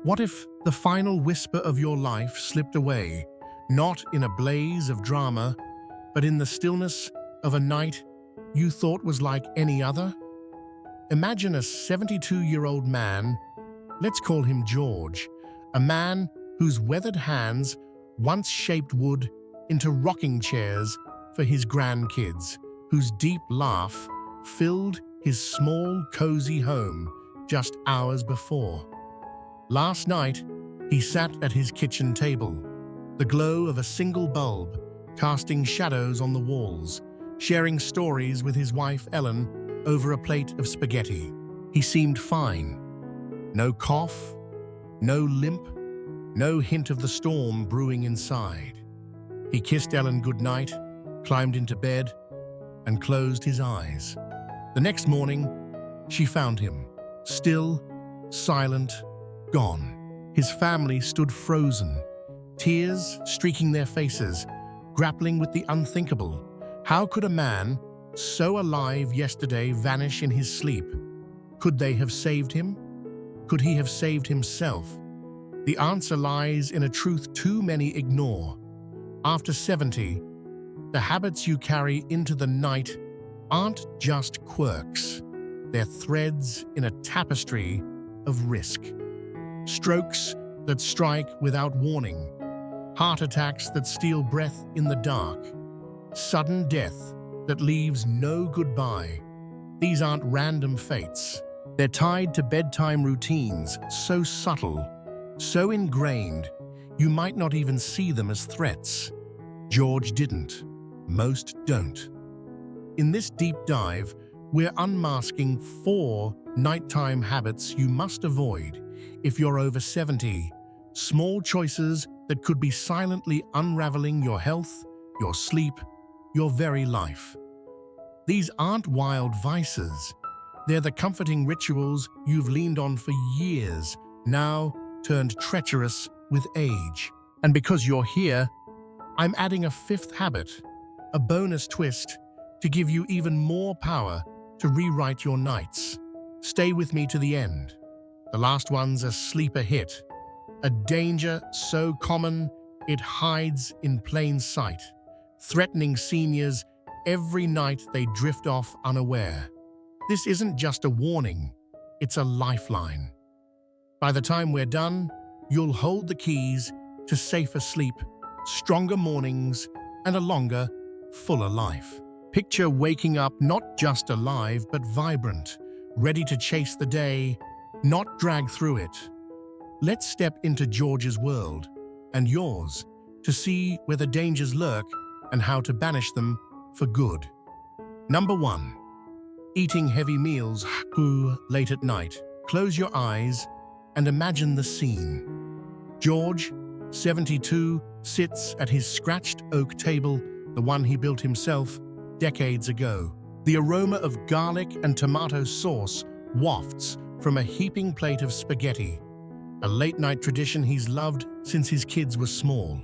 What if the final whisper of your life slipped away, not in a blaze of drama, but in the stillness of a night you thought was like any other? Imagine a 72-year-old man, let's call him George, a man whose weathered hands once shaped wood into rocking chairs for his grandkids, whose deep laugh filled his small, cozy home just hours before. Last night, he sat at his kitchen table, the glow of a single bulb casting shadows on the walls, sharing stories with his wife Ellen over a plate of spaghetti. He seemed fine. No cough, no limp, no hint of the storm brewing inside. He kissed Ellen goodnight, climbed into bed, and closed his eyes. The next morning, she found him, still, silent, gone. His family stood frozen, tears streaking their faces, grappling with the unthinkable. How could a man so alive yesterday vanish in his sleep? Could they have saved him? Could he have saved himself? The answer lies in a truth too many ignore. After 70, the habits you carry into the night aren't just quirks. They're threads in a tapestry of risk. Strokes that strike without warning. Heart attacks that steal breath in the dark. Sudden death that leaves no goodbye. These aren't random fates. They're tied to bedtime routines, so subtle, so ingrained, you might not even see them as threats. George didn't. Most don't. In this deep dive, we're unmasking 4 nighttime habits you must avoid if you're over 70. Small choices that could be silently unraveling your health, your sleep, your very life. These aren't wild vices. They're the comforting rituals you've leaned on for years, now turned treacherous with age. And because you're here, I'm adding a 5th habit, a bonus twist to give you even more power to rewrite your nights. Stay with me to the end. The last one's a sleeper hit, a danger so common it hides in plain sight, threatening seniors every night they drift off unaware. This isn't just a warning, it's a lifeline. By the time we're done, you'll hold the keys to safer sleep, stronger mornings, and a longer, fuller life. Picture waking up not just alive, but vibrant, ready to chase the day, not drag through it. Let's step into George's world, and yours, to see where the dangers lurk and how to banish them for good. Number 1. Eating heavy meals late at night. Close your eyes and imagine the scene. George, 72, sits at his scratched oak table, the one he built himself decades ago. The aroma of garlic and tomato sauce wafts from a heaping plate of spaghetti, a late-night tradition he's loved since his kids were small.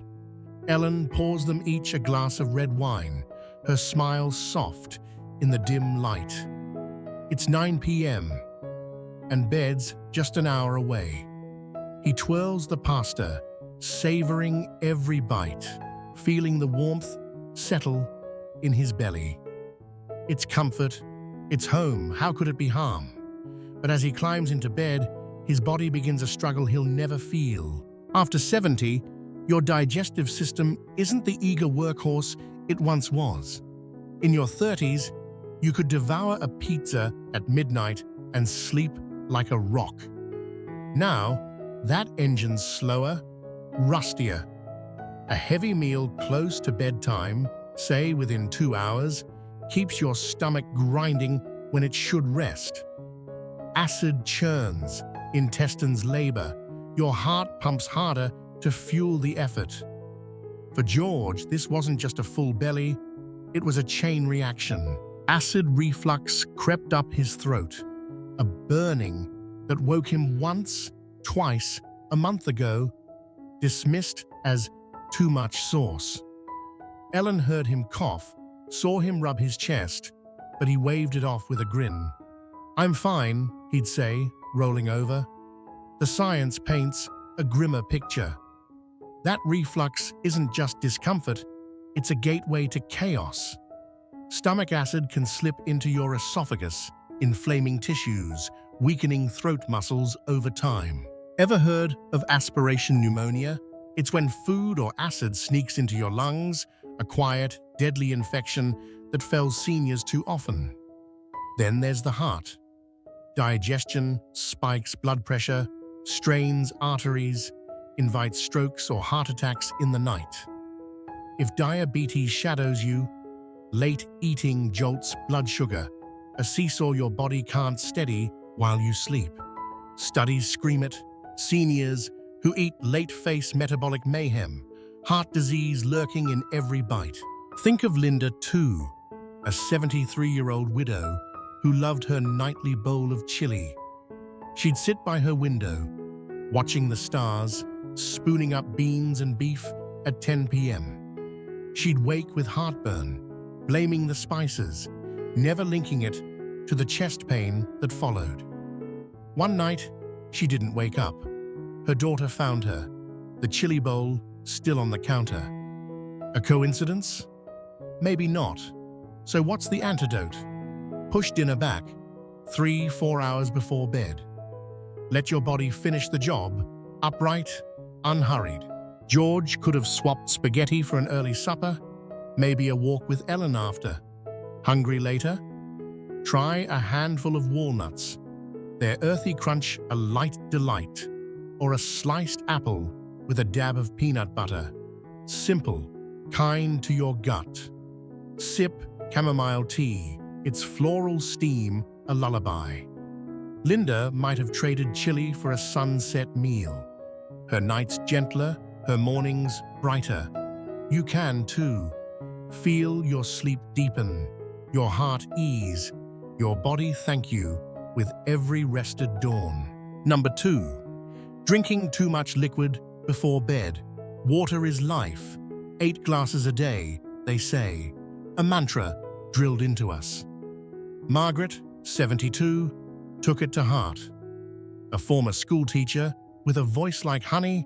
Ellen pours them each a glass of red wine, her smile soft in the dim light. It's 9 p.m., and bed's just an hour away. He twirls the pasta, savoring every bite, feeling the warmth settle in his belly. It's comfort, it's home, how could it be harm? But as he climbs into bed, his body begins a struggle he'll never feel. After 70, your digestive system isn't the eager workhorse it once was. In your 30s, you could devour a pizza at midnight and sleep like a rock. Now, that engine's slower, rustier. A heavy meal close to bedtime, say within 2 hours, keeps your stomach grinding when it should rest. Acid churns, intestines labor, your heart pumps harder to fuel the effort. For George, this wasn't just a full belly, it was a chain reaction. Acid reflux crept up his throat, a burning that woke him once, twice, a month ago, dismissed as too much sauce. Ellen heard him cough, saw him rub his chest, but he waved it off with a grin. "I'm fine," he'd say, rolling over. the science paints a grimmer picture. That reflux isn't just discomfort, it's a gateway to chaos. Stomach acid can slip into your esophagus, inflaming tissues, weakening throat muscles over time. Ever heard of aspiration pneumonia? It's when food or acid sneaks into your lungs, a quiet, deadly infection that fells seniors too often. Then there's the heart. Digestion spikes blood pressure, strains arteries, invites strokes or heart attacks in the night. If diabetes shadows you, late eating jolts blood sugar, a seesaw your body can't steady while you sleep. Studies scream it. Seniors who eat late face metabolic mayhem, heart disease lurking in every bite. Think of Linda too, a 73-year-old widow who loved her nightly bowl of chili. She'd sit by her window, watching the stars, spooning up beans and beef at 10 p.m. She'd wake with heartburn, blaming the spices, never linking it to the chest pain that followed. One night, she didn't wake up. Her daughter found her, the chili bowl still on the counter. A coincidence? Maybe not. So what's the antidote? Push dinner back, 3-4 hours before bed. Let your body finish the job, upright, unhurried. George could have swapped spaghetti for an early supper, maybe a walk with Ellen after. Hungry later? Try a handful of walnuts. Their earthy crunch a light delight. Or a sliced apple with a dab of peanut butter. Simple, kind to your gut. Sip chamomile tea, its floral steam a lullaby. Linda might have traded chili for a sunset meal. Her nights gentler, her mornings brighter. You can too. Feel your sleep deepen, your heart ease, your body thank you with every rested dawn. Number 2. Drinking too much liquid before bed. Water is life. 8 glasses a day, they say. A mantra drilled into us. Margaret, 72, took it to heart. A former schoolteacher with a voice like honey,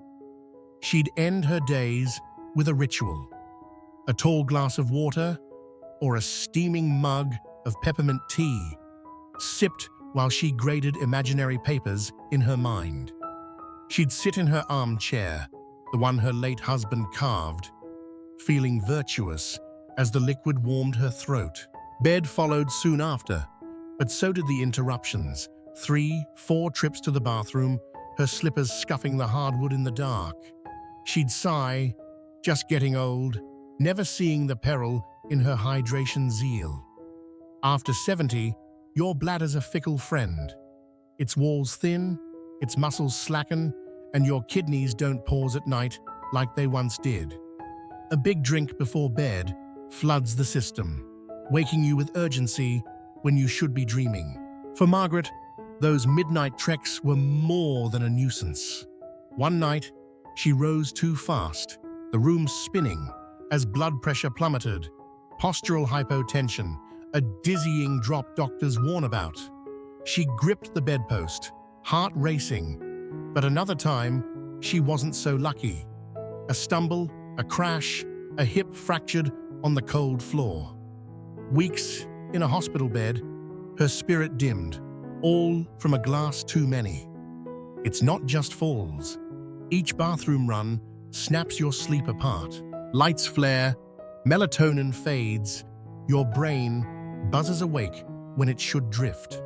she'd end her days with a ritual. A tall glass of water or a steaming mug of peppermint tea, sipped while she graded imaginary papers in her mind. She'd sit in her armchair, the one her late husband carved, feeling virtuous as the liquid warmed her throat. Bed followed soon after, but so did the interruptions. 3-4 trips to the bathroom, her slippers scuffing the hardwood in the dark. She'd sigh, just getting old, never seeing the peril in her hydration zeal. After 70, your bladder's a fickle friend. Its walls thin, its muscles slacken, and your kidneys don't pause at night like they once did. A big drink before bed floods the system, waking you with urgency when you should be dreaming. For Margaret, those midnight treks were more than a nuisance. One night, she rose too fast, the room spinning as blood pressure plummeted, postural hypotension, a dizzying drop doctors warn about. She gripped the bedpost, heart racing, but another time, she wasn't so lucky. A stumble, a crash, a hip fractured on the cold floor. Weeks in a hospital bed, her spirit dimmed, all from a glass too many. It's not just falls. Each bathroom run snaps your sleep apart. Lights flare, melatonin fades, your brain buzzes awake when it should drift.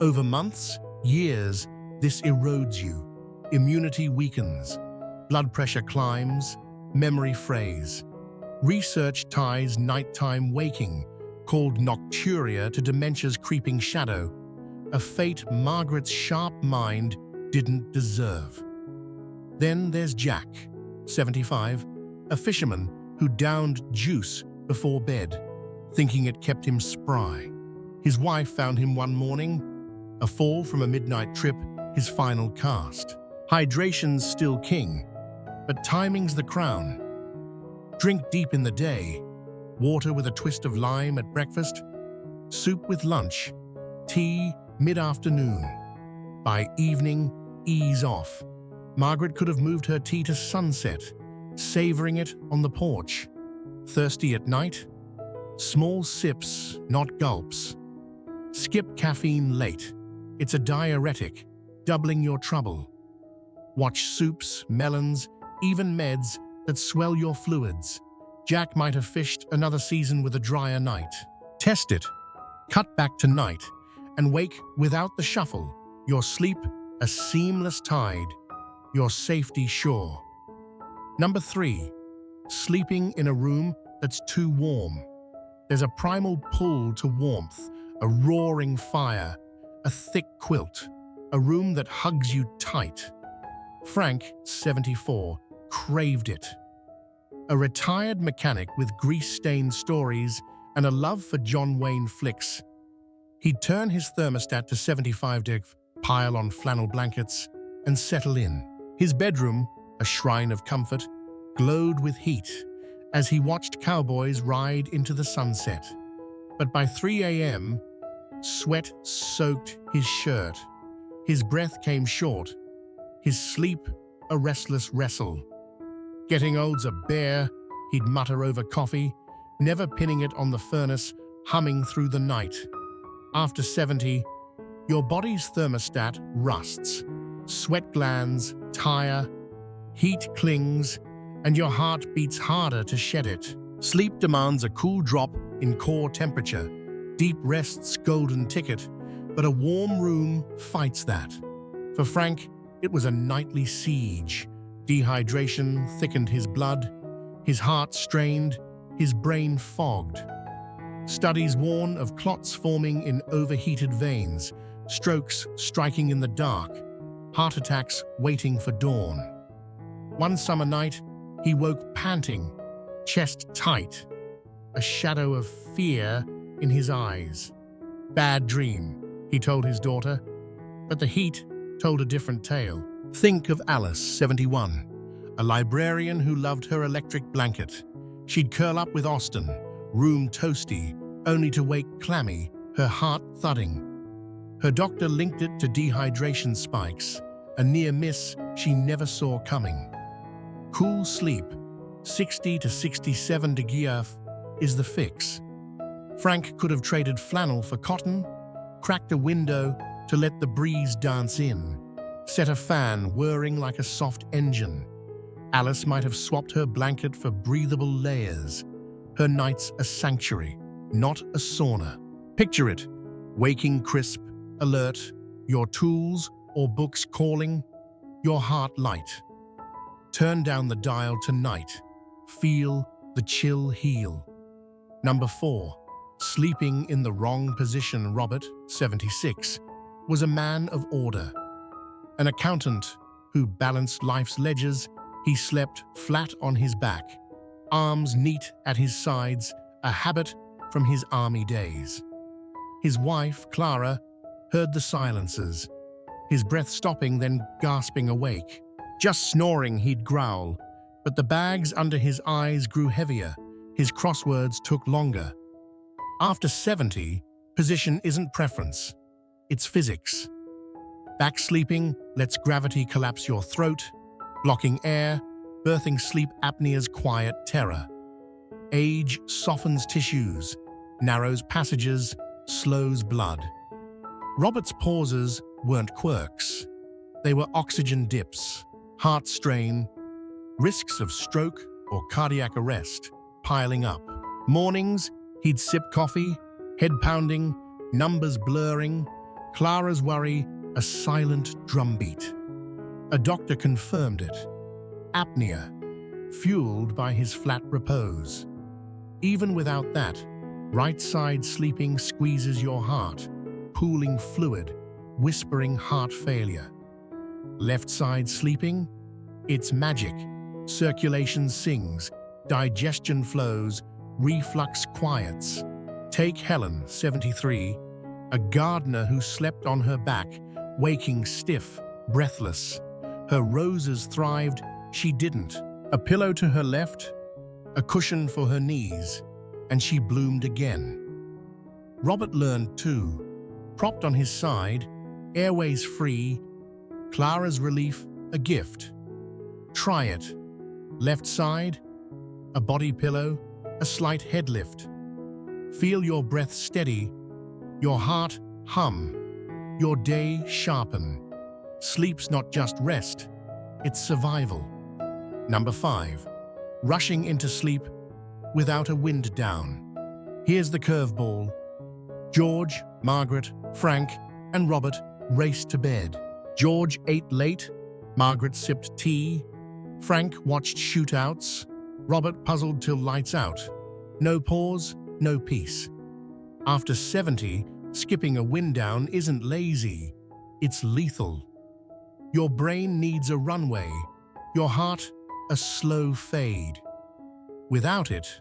Over months, years, this erodes you. Immunity weakens, blood pressure climbs, memory frays. Research ties nighttime waking, called nocturia, to dementia's creeping shadow, a fate Margaret's sharp mind didn't deserve. Then there's Jack, 75, a fisherman who downed juice before bed, thinking it kept him spry. His wife found him one morning, a fall from a midnight trip, his final cast. Hydration's still king, but timing's the crown. Drink deep in the day, water with a twist of lime at breakfast, soup with lunch, tea mid-afternoon. By evening, ease off. Margaret could have moved her tea to sunset, savoring it on the porch. Thirsty at night? Small sips, not gulps. Skip caffeine late. It's a diuretic, doubling your trouble. Watch soups, melons, even meds that swell your fluids. Jack might have fished another season with a drier night. Test it. Cut back to night and wake without the shuffle. Your sleep a seamless tide. Your safety sure. Number 3. Sleeping in a room that's too warm. There's a primal pull to warmth, a roaring fire, a thick quilt, a room that hugs you tight. Frank, 74, craved it. A retired mechanic with grease-stained stories and a love for John Wayne flicks. He'd turn his thermostat to 75 to pile on flannel blankets and settle in. His bedroom, a shrine of comfort, glowed with heat as he watched cowboys ride into the sunset. But by 3 a.m., sweat soaked his shirt. His breath came short, his sleep a restless wrestle. Getting old's a bear, he'd mutter over coffee, never pinning it on the furnace, humming through the night. After 70, your body's thermostat rusts. Sweat glands tire, heat clings, and your heart beats harder to shed it. Sleep demands a cool drop in core temperature, deep rest's golden ticket, but a warm room fights that. For Frank, it was a nightly siege. Dehydration thickened his blood, his heart strained, his brain fogged. Studies warn of clots forming in overheated veins, strokes striking in the dark, heart attacks waiting for dawn. One summer night, he woke panting, chest tight, a shadow of fear in his eyes. Bad dream, he told his daughter, but the heat told a different tale. Think of Alice, 71, a librarian who loved her electric blanket. She'd curl up with Austin, room toasty, only to wake clammy, her heart thudding. Her doctor linked it to dehydration spikes, a near miss she never saw coming. Cool sleep, 60 to 67 degrees, is the fix. Frank could have traded flannel for cotton, cracked a window to let the breeze dance in, set a fan whirring like a soft engine. Alice might have swapped her blanket for breathable layers. Her night's a sanctuary, not a sauna. Picture it, waking crisp, alert, your tools or books calling, your heart light. Turn down the dial tonight. Feel the chill heal. Number 4. Sleeping in the wrong position. Robert, 76, was a man of order. An accountant who balanced life's ledgers, he slept flat on his back, arms neat at his sides, a habit from his army days. His wife, Clara, heard the silences, his breath stopping, then gasping awake. Just snoring, he'd growl, but the bags under his eyes grew heavier, his crosswords took longer. After 70, position isn't preference, it's physics. Back sleeping lets gravity collapse your throat, blocking air, birthing sleep apnea's quiet terror. Age softens tissues, narrows passages, slows blood. Robert's pauses weren't quirks. They were oxygen dips, heart strain, risks of stroke or cardiac arrest piling up. Mornings, he'd sip coffee, head pounding, numbers blurring, Clara's worry a silent drumbeat. A doctor confirmed it. Apnea, fueled by his flat repose. Even without that, right side sleeping squeezes your heart, pooling fluid, whispering heart failure. Left side sleeping? It's magic. Circulation sings, digestion flows, reflux quiets. Take Helen, 73, a gardener who slept on her back, waking stiff, breathless. Her roses thrived, she didn't. A pillow to her left, a cushion for her knees, and she bloomed again. Robert learned too. Propped on his side, airways free, Clara's relief, a gift. Try it. Left side, a body pillow, a slight head lift. Feel your breath steady, your heart hum, your day sharpen. Sleep's not just rest, it's survival. Number 5. Rushing into sleep without a wind down. Here's the curveball. George, Margaret, Frank, and Robert raced to bed. George ate late, Margaret sipped tea, Frank watched shootouts, Robert puzzled till lights out. No pause, no peace. After 70, skipping a wind down isn't lazy, it's lethal. Your brain needs a runway, your heart a slow fade. Without it,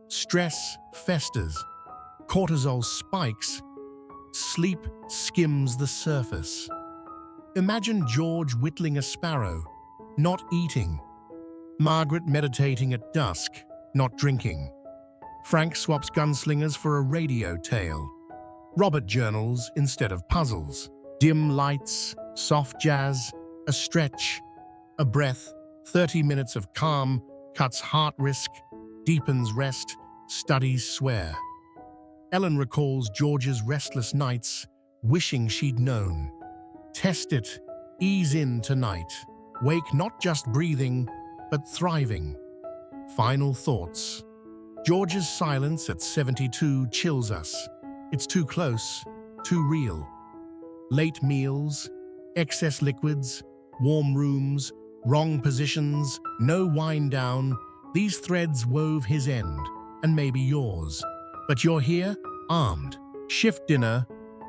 stress festers, cortisol spikes, sleep skims the surface. Imagine George whittling a sparrow, not eating. Margaret meditating at dusk, not drinking. Frank swaps gunslingers for a radio tale. Robert journals instead of puzzles. Dim lights, soft jazz, a stretch, a breath. 30 minutes of calm cuts heart risk, deepens rest, studies swear. Ellen recalls George's restless nights, wishing she'd known. Test it, ease in tonight. Wake not just breathing, but thriving. Final thoughts. George's silence at 72 chills us. It's too close, too real. Late meals, excess liquids, warm rooms, wrong positions, no wind down. These threads wove his end, and maybe yours. But you're here, armed. Shift dinner,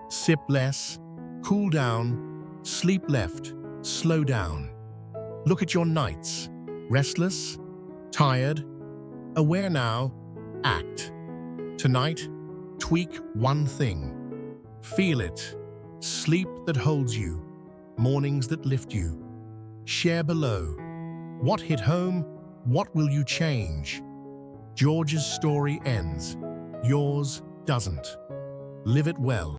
sip less, cool down, sleep left, slow down. Look at your nights. Restless, tired, aware now, act. Tonight, tweak one thing. Feel it. Sleep that holds you. Mornings that lift you. Share below. What hit home? What will you change? George's story ends. Yours doesn't. Live it well.